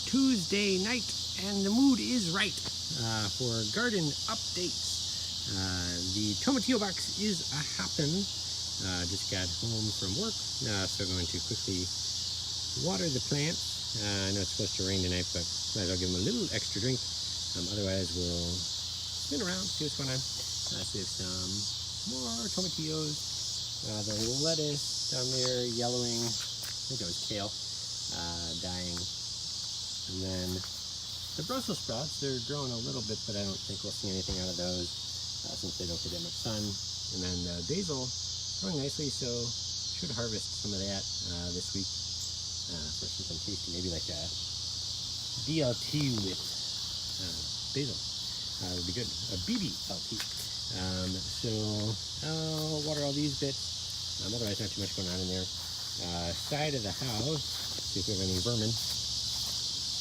Tuesday night, and the mood is right for garden updates. The tomatillo box is a hoppin'. Just got home from work, so I'm going to quickly water the plants. I know it's supposed to rain tonight, but I'll give them a little extra drink. Otherwise, we'll spin around, see what's going on. See if some more tomatillos. The lettuce down there yellowing. I think that was kale. Dying. And then the Brussels sprouts, they're growing a little bit, but I don't think we'll see anything out of those since they don't get that much sun. And then the basil growing nicely, so should harvest some of that this week for something tasty, maybe like a BLT with basil. Would be good. A BBLT. So I'll water all these bits. Otherwise, not too much going on in there. Side of the house, see if we have any vermin.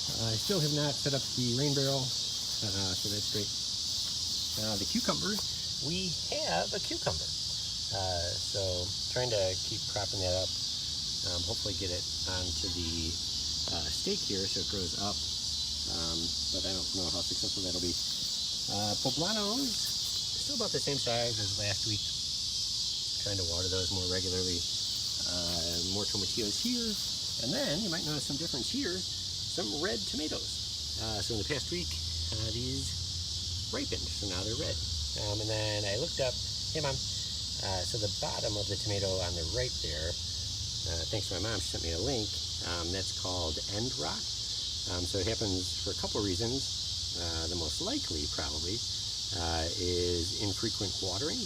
I still have not set up the rain barrel, so that's great. The cucumbers, we have a cucumber. So trying to keep propping that up. Hopefully get it onto the stake here so it grows up. But I don't know how successful that'll be. Poblanos, still about the same size as last week. Trying to water those more regularly. More tomatillos here. And then you might notice some difference here. Some red tomatoes. So in the past week, these ripened, so now they're red. And then I looked up, hey mom, so the bottom of the tomato on the right there, thanks to my mom, she sent me a link, that's called end rot. So it happens for a couple reasons. The most likely, probably, is infrequent watering,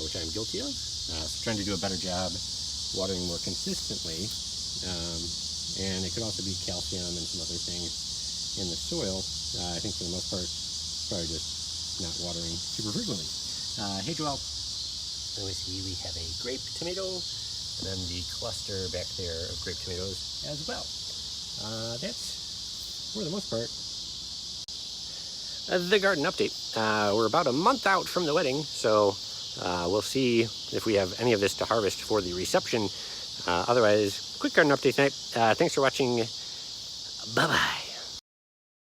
which I'm guilty of. So trying to do a better job watering more consistently. And it could also be calcium and some other things in the soil. I think for the most part, probably just not watering super frequently. Hey Joel, let me see, we have a grape tomato, and then the cluster back there of grape tomatoes as well. That's, for the most part, the garden update. We're about a month out from the wedding, so we'll see if we have any of this to harvest for the reception. Otherwise, quick garden update tonight. Thanks for watching. Bye-bye.